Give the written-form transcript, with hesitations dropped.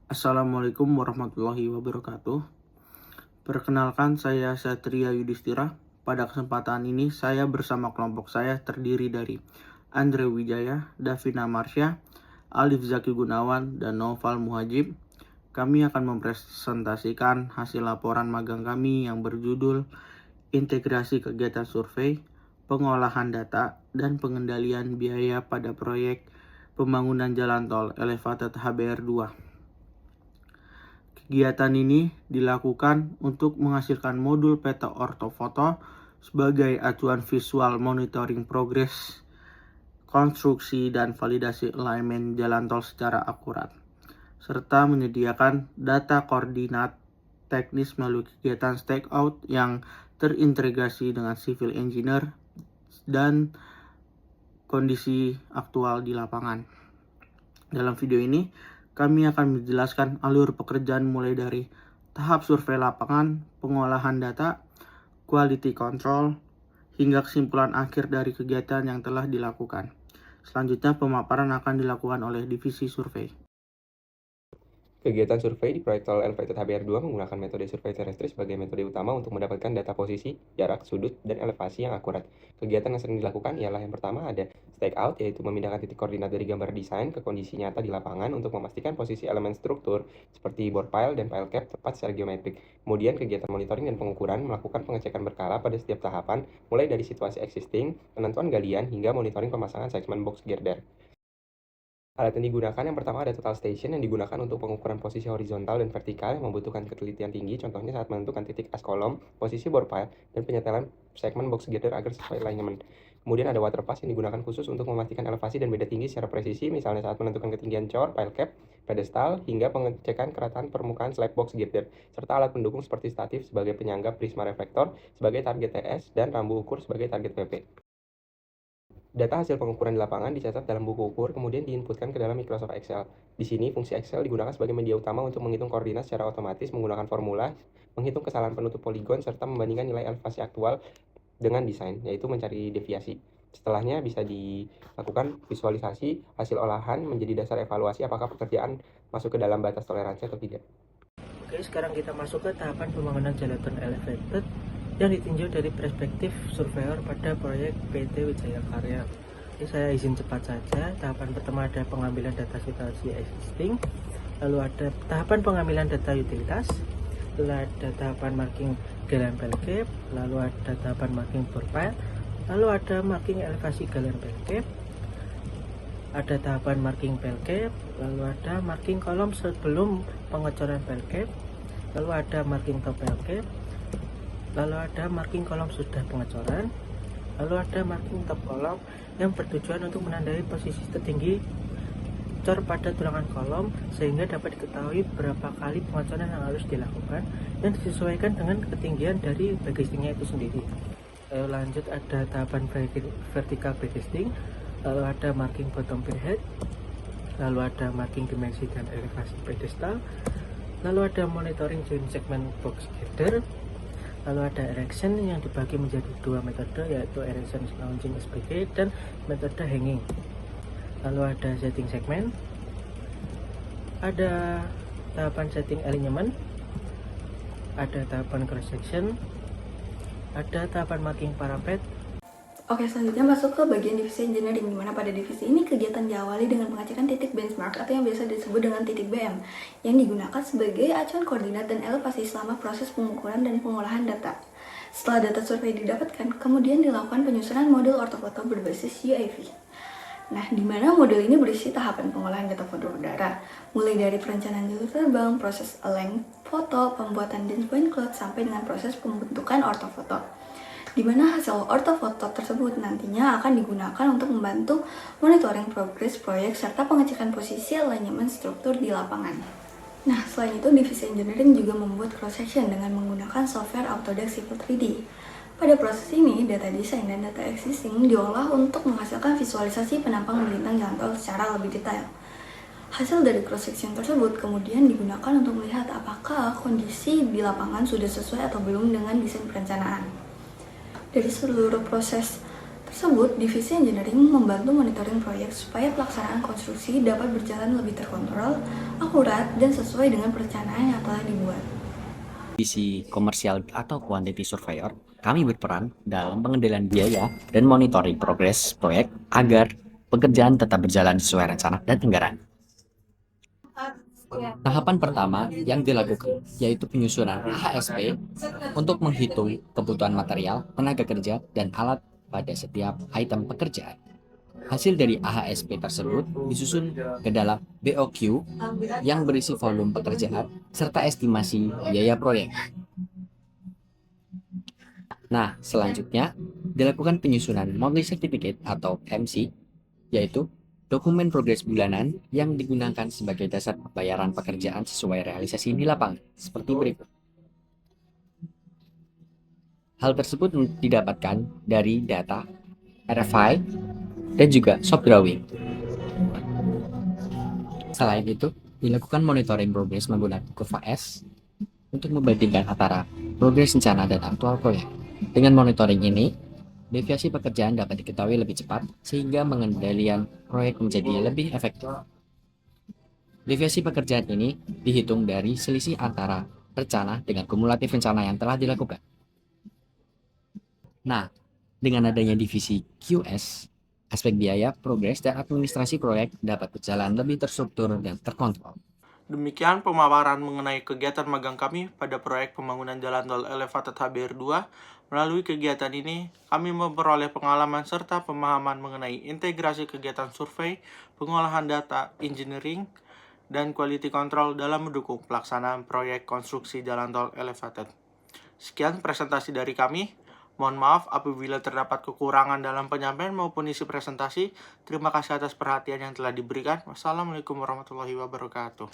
Assalamualaikum warahmatullahi wabarakatuh. Perkenalkan, saya Satria Yudhistira. Pada kesempatan ini, saya bersama kelompok saya terdiri dari Andre Wijaya, Davina Marsya, Alif Zaki Gunawan, dan Noval Muhajib. Kami akan mempresentasikan hasil laporan magang kami yang berjudul Integrasi Kegiatan Survei, Pengolahan Data, dan Pengendalian Biaya pada Proyek Pembangunan Jalan Tol Elevated HBR 2. Kegiatan ini dilakukan untuk menghasilkan modul peta ortofoto sebagai acuan visual monitoring progres konstruksi dan validasi alignment jalan tol secara akurat, serta menyediakan data koordinat teknis melalui kegiatan stakeout yang terintegrasi dengan civil engineer dan kondisi aktual di lapangan. Dalam video ini, kami akan menjelaskan alur pekerjaan mulai dari tahap survei lapangan, pengolahan data, quality control, hingga kesimpulan akhir dari kegiatan yang telah dilakukan. Selanjutnya, pemaparan akan dilakukan oleh divisi survei. Kegiatan survei di proyek tol Elevated HBR 2 menggunakan metode survei terestri sebagai metode utama untuk mendapatkan data posisi, jarak, sudut, dan elevasi yang akurat. Kegiatan yang sering dilakukan ialah yang pertama ada stakeout, yaitu memindahkan titik koordinat dari gambar desain ke kondisi nyata di lapangan untuk memastikan posisi elemen struktur seperti bore pile dan pile cap tepat secara geometrik. Kemudian kegiatan monitoring dan pengukuran melakukan pengecekan berkala pada setiap tahapan, mulai dari situasi existing, penentuan galian, hingga monitoring pemasangan segmen box girder. Alat yang digunakan yang pertama ada total station yang digunakan untuk pengukuran posisi horizontal dan vertikal yang membutuhkan ketelitian tinggi, contohnya saat menentukan titik as kolom, posisi bore pile, dan penyetelan segmen box girder agar sesuai alignment. Kemudian ada water pass yang digunakan khusus untuk memastikan elevasi dan beda tinggi secara presisi, misalnya saat menentukan ketinggian cor, pile cap, pedestal, hingga pengecekan kerataan permukaan slab box girder, serta alat pendukung seperti statif sebagai penyangga prisma reflektor sebagai target TS dan rambu ukur sebagai target PP. Data hasil pengukuran di lapangan dicatat dalam buku ukur, kemudian diinputkan ke dalam Microsoft Excel. Di sini, fungsi Excel digunakan sebagai media utama untuk menghitung koordinat secara otomatis menggunakan formula, menghitung kesalahan penutup poligon, serta membandingkan nilai elevasi aktual dengan desain, yaitu mencari deviasi. Setelahnya bisa dilakukan visualisasi hasil olahan menjadi dasar evaluasi apakah pekerjaan masuk ke dalam batas toleransi atau tidak. Oke, sekarang kita masuk ke tahapan pembangunan jalan tol elevated yang ditinjau dari perspektif surveyor pada proyek PT Wijaya Karya. Jadi saya izin cepat saja. Tahapan pertama ada pengambilan data situasi existing, lalu ada tahapan pengambilan data utilitas, lalu ada tahapan marking galian pile cap, lalu ada tahapan marking bore pile, lalu ada marking elevasi galian pile cap, ada tahapan marking pile cap, lalu ada marking kolom sebelum pengecoran pile cap, lalu ada marking top pile cap, lalu ada marking kolom sudah pengecoran, lalu ada marking top kolom yang bertujuan untuk menandai posisi tertinggi cor pada tulangan kolom sehingga dapat diketahui berapa kali pengecoran yang harus dilakukan dan disesuaikan dengan ketinggian dari backcastingnya itu sendiri. Lalu lanjut ada tahapan vertical backcasting, lalu ada marking bottom pinhead, lalu ada marking dimensi dan elevasi pedestal, lalu ada monitoring joint segment box girder, lalu ada erection yang dibagi menjadi dua metode, yaitu erection launching SPG dan metode hanging. Lalu ada setting segmen, ada tahapan setting alignment, ada tahapan cross section, ada tahapan marking parapet. Oke, selanjutnya masuk ke bagian divisi engineering, dimana pada divisi ini kegiatan diawali dengan pengecekan titik benchmark atau yang biasa disebut dengan titik BM, yang digunakan sebagai acuan koordinat dan elevasi selama proses pengukuran dan pengolahan data. Setelah data survei didapatkan, kemudian dilakukan penyusunan model ortofoto berbasis UAV. Nah, di mana model ini berisi tahapan pengolahan data foto udara, mulai dari perencanaan jalur terbang, proses align foto, pembuatan dense point cloud, sampai dengan proses pembentukan ortofoto, di mana hasil ortofoto tersebut nantinya akan digunakan untuk membantu monitoring progres proyek serta pengecekan posisi alignment struktur di lapangan. Nah, selain itu, divisi engineering juga membuat cross-section dengan menggunakan software Autodesk Civil 3D. Pada proses ini, data desain dan data existing diolah untuk menghasilkan visualisasi penampang melintang jalan tol secara lebih detail. Hasil dari cross-section tersebut kemudian digunakan untuk melihat apakah kondisi di lapangan sudah sesuai atau belum dengan desain perencanaan. Dari seluruh proses tersebut, Divisi Engineering membantu monitoring proyek supaya pelaksanaan konstruksi dapat berjalan lebih terkontrol, akurat, dan sesuai dengan perencanaan yang telah dibuat. Divisi komersial atau quantity surveyor, kami berperan dalam pengendalian biaya dan monitoring progres proyek agar pekerjaan tetap berjalan sesuai rencana dan anggaran. Tahapan pertama yang dilakukan yaitu penyusunan AHSP untuk menghitung kebutuhan material, tenaga kerja, dan alat pada setiap item pekerjaan. Hasil dari AHSP tersebut disusun ke dalam BOQ yang berisi volume pekerjaan serta estimasi biaya proyek. Nah, selanjutnya dilakukan penyusunan monthly certificate atau MC, yaitu dokumen progres bulanan yang digunakan sebagai dasar pembayaran pekerjaan sesuai realisasi di lapangan, seperti berikut. Hal tersebut didapatkan dari data RFI dan juga shop drawing. Selain itu, dilakukan monitoring progres menggunakan kurva S untuk membandingkan antara progres rencana dan aktual proyek. Dengan monitoring ini, deviasi pekerjaan dapat diketahui lebih cepat sehingga pengendalian proyek menjadi lebih efektif. Deviasi pekerjaan ini dihitung dari selisih antara rencana dengan kumulatif rencana yang telah dilakukan. Nah, dengan adanya divisi QS, aspek biaya, progres, dan administrasi proyek dapat berjalan lebih terstruktur dan terkontrol. Demikian pemaparan mengenai kegiatan magang kami pada proyek pembangunan jalan tol elevated HBR 2. Melalui kegiatan ini, kami memperoleh pengalaman serta pemahaman mengenai integrasi kegiatan survei, pengolahan data, engineering, dan quality control dalam mendukung pelaksanaan proyek konstruksi jalan tol elevated. Sekian presentasi dari kami. Mohon maaf apabila terdapat kekurangan dalam penyampaian maupun isi presentasi. Terima kasih atas perhatian yang telah diberikan. Wassalamualaikum warahmatullahi wabarakatuh.